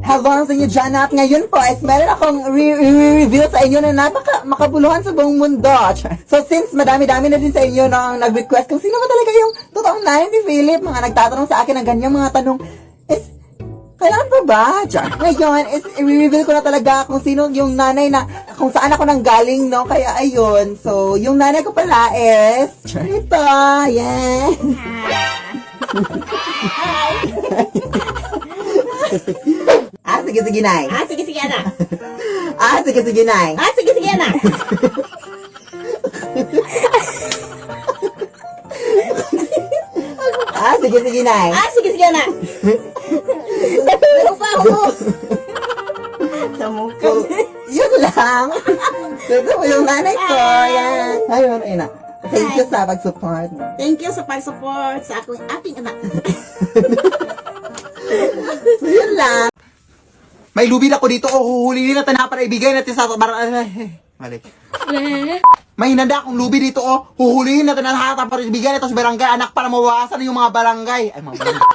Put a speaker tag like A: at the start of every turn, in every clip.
A: Hello sa inyo dyan at ngayon po is meron akong re-reveal sa inyo na makabuluhan sa buong mundo. So since madami-dami na din sa inyo nang nag-request kung sino ba talaga yung totoong nanay ni Philip, mga nagtatanong sa akin ng ganyang mga tanong, is kailangan pa ba? Ngayon is i-reveal ko na talaga kung sino yung nanay na, kung saan ako nang galing, no? Kaya ayun, so yung nanay ko pala is ito, yeah. Sige, Nay.
B: Sige, anak.
A: Sige, Nay.
B: Sige, anak.
A: Sige, Nay.
B: Sige, anak. Natulog pa ako. Sa mukha.
A: So, yun lang. Ito po yung nanay ko. Yan. Ayun, ayun na. Thank you sa pag-support.
B: Thank you sa pag-support sa ating anak.
A: So, yun lang.
C: May lubid ako dito, huhulihin natin na para ibigay natin sa Malik. May hinanda akong lubi dito, huhulihin natin na para ibigay natin sa barangay, anak, para mawawasan yung mga barangay. Ay, mga barangay.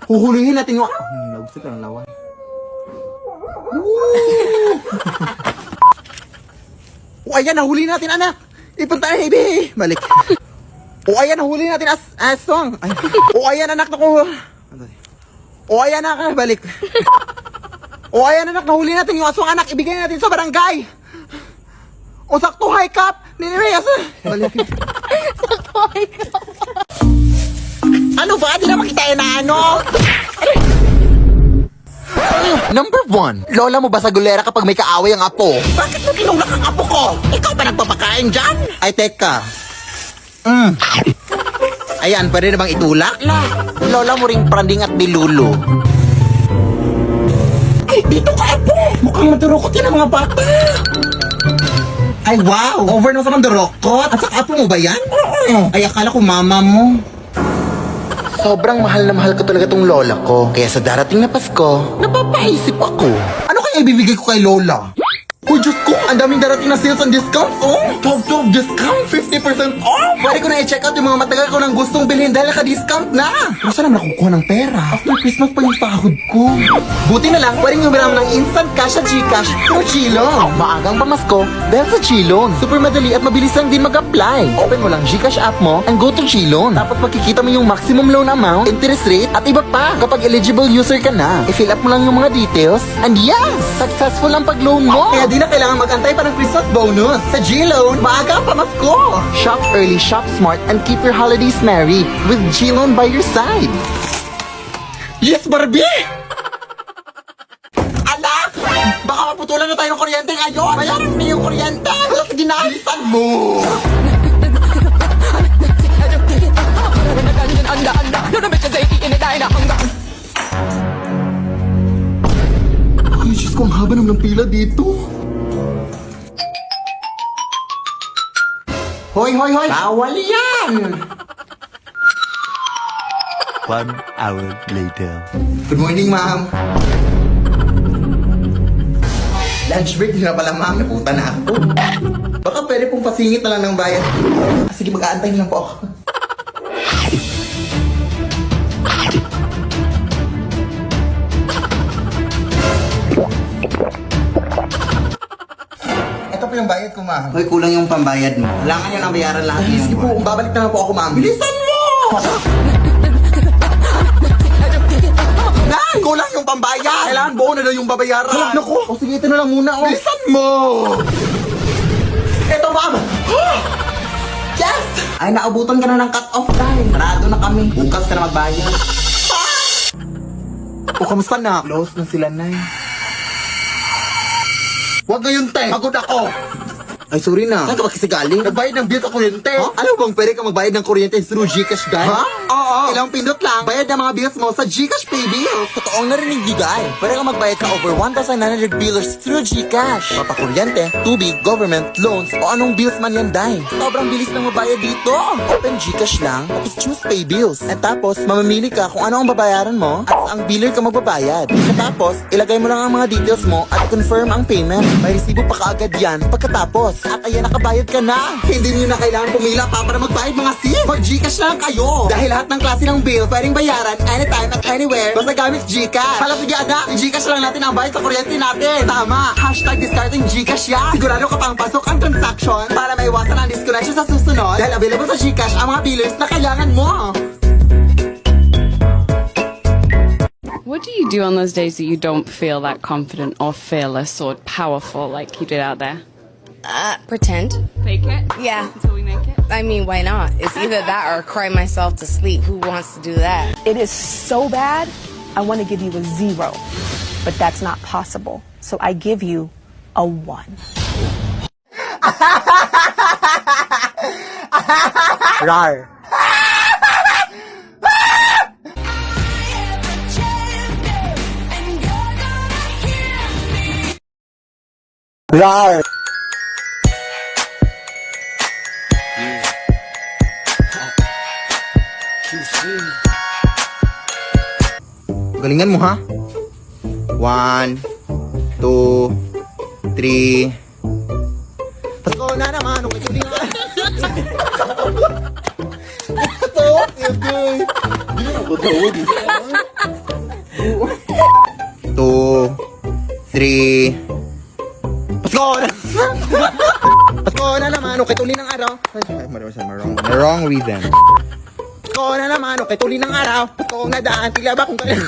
C: Huhulihin natin yung... Nagusip ka ng lawan. Ayan, nahulihin natin, anak. Ipunta na, ibi. Malik. Ayan, nahulihin natin aswang. Ayan, anak, naku. Ayan, anak, balik. Ayan, anak, nahuli natin yung aswang, anak. Ibigay natin sa barangay. Sakto, high cap. Niniweyas. Balik.
B: Sakto, ikaw.
C: Ano ba? Di na makita na ano? Number 1. Lola mo ba sa gulera kapag may kaaway ang apo? Bakit mo tinulak ang apo ko? Ikaw ba nagpapakain dyan? Ay, teka. Ayan, pwede na bang itulak? Lola mo ring pranding at dilulu. Ay, dito ka, apo! Mukhang madurukot yan ang mga bata! Ay, wow! Over na sa mandurukot! At saka apo mo ba yan? Ay, akala ko mama mo. Sobrang mahal na mahal ko talaga tong lola ko. Kaya sa darating na Pasko, napapaisip ako. Ano kaya ibibigay ko kay lola? Uy, Diyos ko, ang daming darating na sales and discounts, 12 discount, 50% off! Pwede ko na i-check out yung mga matagal ko nang gustong bilhin dahil naka-discount na! Pero saan naman nakukuha ng pera? After Christmas pa yung sahod ko. Buti na lang, pwedeng humiram ng instant cash sa Gcash through Chilon. Maagang pamasko dahil sa Chilon. Super madali at mabilis lang din mag-apply. Open mo lang Gcash app mo and go to Chilon. Tapos makikita mo yung maximum loan amount, interest rate, at iba pa. Kapag eligible user ka na, i-fill up mo lang yung mga details, and yes! Successful ang pag-loan mo! Kaya di na kailangan mag-antay pa ng Christmas bonus. Sa G-Loan, maaga ang pamasko. Shop early, shop smart, and keep your holidays merry with G-Loan by your side. Yes, Barbie! Anak! Baka maputulan na tayo ng kuryente ngayon. Bayaran mo yung kuryente. Ginalisan mo. Ay, Diyos ko, ang haba naman ng pila dito. Hoy! Bawal yan!
D: 1 hour later.
C: Good morning, ma'am. Lunch break na pala, ma'am. Napunta na ako. Baka pwede pong pasingit na lang ng bayad. Sige, mag-aantay lang po ako. Ito po yung bayad ko, ma'am.
A: Hoy, kulang yung pambayad mo. Kailangan yan ang bayaran lahat
C: Ay, sige po, babalik na lang po ako, ma'am. Bilisan mo! Nay! Kulang yung pambayad! Kailangan buo na daw yung babayaran. Halap na ko! O sige, ito na lang muna, Bilisan mo! Ito, ma'am! Yes!
A: Ay, naabutan ka na ng cut-off time. Parado na kami. Bukas ka na magbayad.
C: O, kamusta na? Close na sila, Nay. Huwag ngayon, te! Pagod ako!
A: Ay, sorry na.
C: Saan ka ba kasi galing? Nagbayad ng bill sa kuryente. Alam mo bang pwede ka magbayad ng kuryente through Gcash, guys? Oo. Ilang pindot lang. Bayad ng mga bills mo sa Gcash Pay Bills.
D: Totoong narinig niyo, guys. Pwede kang magbayad sa over 1,900 billers through Gcash. Papakuryente, tubig, government, loans, o anong bills man yan, dai. Sobrang bilis lang mabayad dito. Open Gcash lang, tapos choose Pay Bills. At tapos, mamamili ka kung ano ang babayaran mo at ang biller ka magbabayad. Tapos, ilagay mo lang ang mga details mo at confirm ang payment. May resibo pa kaagad yan pagkatapos. At ayan, nakabayad ka na.
C: Hindi niyo na kailangan pumila pa para magbayad mga sim. Mag-Gcash na lang kayo. Dahil Lahat ng klase ng bill pwedeng bayaran anytime at anywhere basta gamit GCash. Hala sige anak, GCash lang natin ang bayad sa kuryente natin. Tama, hashtag discarding GCash yan. Sigurado ka pang pasok ang transaction para maiwasan ang disconnection sa susunod dahil available sa GCash ang mga billers na kailangan mo.
E: What do you do on those days that you don't feel that confident or fearless or powerful like you did out there?
F: Pretend.
E: Fake it?
F: Yeah.
E: Until we make it?
F: I mean, why not? It's either that or cry myself to sleep. Who wants to do that?
G: It is so bad, I want to give you a 0, but that's not possible. So I give you a 1.
C: Rar. Rar. Galingan mo ha. 1, 2, 3. Pasko na naman. Okay, tuloy na. Ito, okay. Hindi na ako tawag. 2, 3. Pasko na. Pasko na naman. Okay, tuloy ng araw. Ay, wrong reason. Pasko na naman, okay, tuloy ng araw. Pasko ang nadaan, tila ba kung kailan.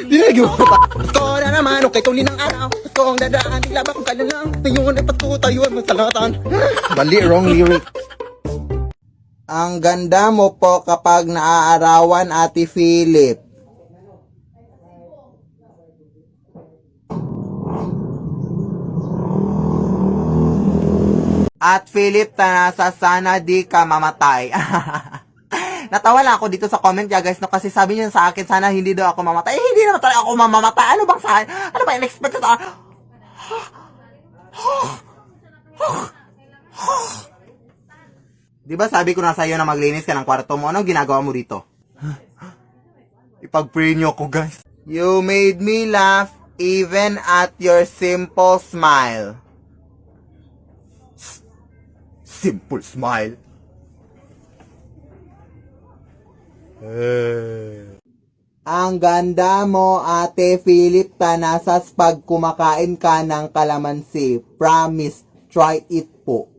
C: Di na nagawa pa. Pasko na naman, okay, tuloy ng araw. Pasko ang nadaan, tila ba kung kailan lang. Tayuan ay pasko, tayuan, masalatan. Bali, wrong lyric. Ang ganda mo po kapag naaarawan, Ate Philip. At Philip, tanasa sana di ka mamatay. Natawa lang ako dito sa comment niya guys, no, kasi sabi niya sa akin, sana hindi daw ako mamatay. Eh, hindi naman talaga ako mamamatay. Ano bang sa akin? Ano ba in-expect ko? Diba sabi ko na sa'yo na maglinis ka ng kwarto mo? Anong ginagawa mo dito? Ipag-pray niyo ako guys. You made me laugh even at your simple smile. Simple smile. Ang ganda mo, Ate Philip Tanasas, pag kumakain ka ng kalamansi. Promise, try it po.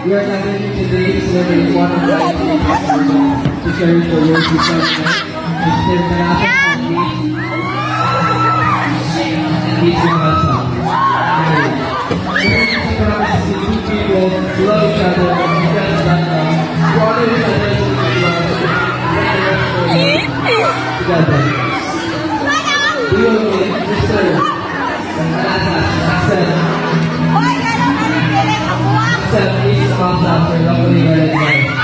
H: We are gathering today to celebrate one of the to carry forward the government, Mr. Manasa and Teacher Mansa. Two people who love each other and friends background, who honor each other together. We will make Mr. Manasa accept each Mansa for lovely Valentine's.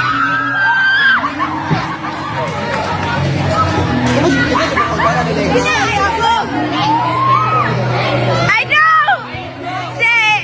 F: I know! Say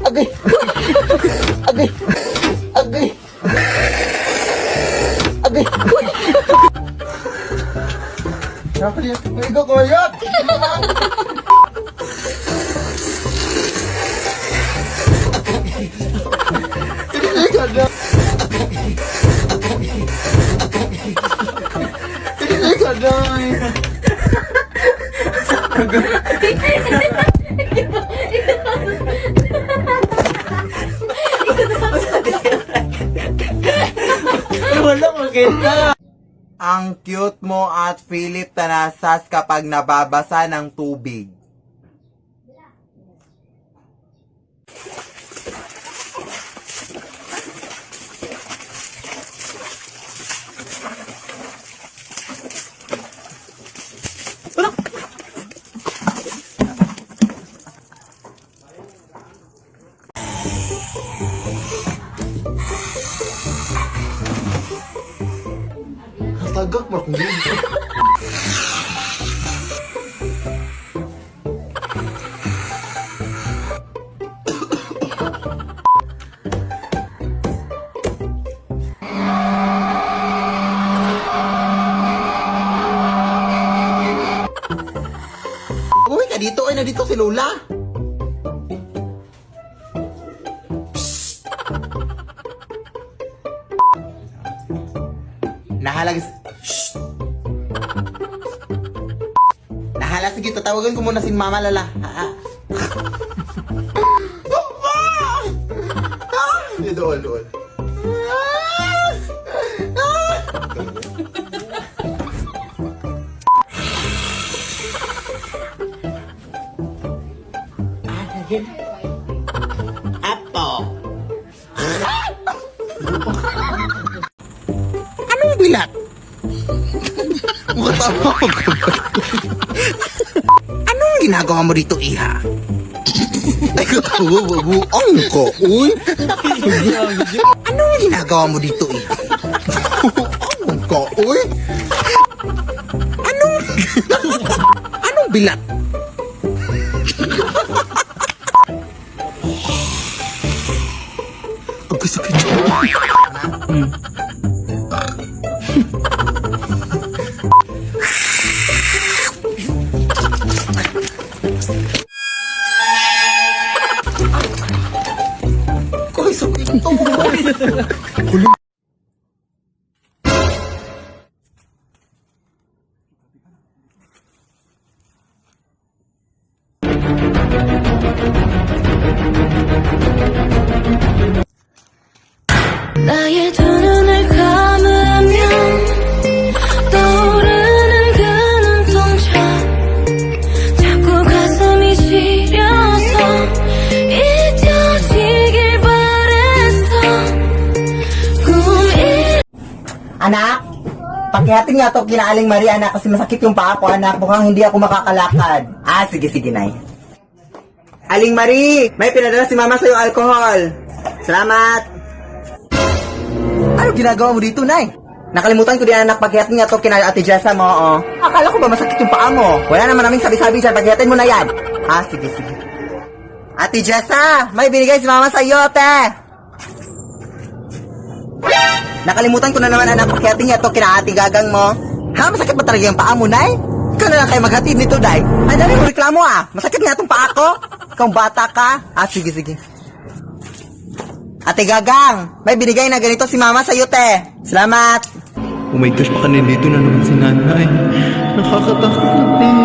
C: Agay! Agay! Agay! Agay! Nakaliyak! Ay, kakoyat! Hindi ka na! Hindi ka na! Ang cute mo at Philip Tanasas kapag nababasa ng tubig. Tagak mo kung dito. Uy, ka dito. Ay, nandito si Lola. Nahalag... Shh! Nahala, sige, tatawagan ko muna si Mama Lala. Doon, doon. Apo. Anong bilat? Anong ginagawa mo dito, Iha? Ay, buong ko, uy. Anong ginagawa mo dito, Iha? Buong ko, uy. Anong bilat? Ang sakit. Koy, sakit ito.
I: 나의 두 눈을 감으면 떠오르는 그 눈동자 자꾸 가슴이 시려서 잊혀지길 바랬어 꿈이
A: Anak, pakihatin nga to kina Aling Maria, anak, kasi masakit yung paa ko, anak. Mukhang hindi ako makakalakad. Ah, sige, Nay. Aling Marie, may pinadala si Mama sa'yo alcohol. Salamat. Ano ginagawa mo dito, Nay? Nakalimutan ko din, anak, paghihatin nga to kina Ate Jessa mo, oo. Akala ko ba masakit yung paa mo? Wala naman naming sabi-sabi dyan, paghihatin mo na yan. Ah, sige. Ate Jessa, may binigay si Mama sa'yo, ate. Nakalimutan ko na naman, anak, paghihatin nga to kina Ate Gagang mo. Ha, masakit ba talaga yung paa mo, Nay? Ikaw na lang kayo maghatid nito, Day. Ay, dali mo reklamo, ah. Masakit nga itong paa ko. Ikaw bata ka. Ah, sige. Ate Gagang, may binigay na ganito si Mama sa'yo, te. Salamat.
H: Oh my gosh, baka nandito na naman si nanay. Nakakatakot na, te.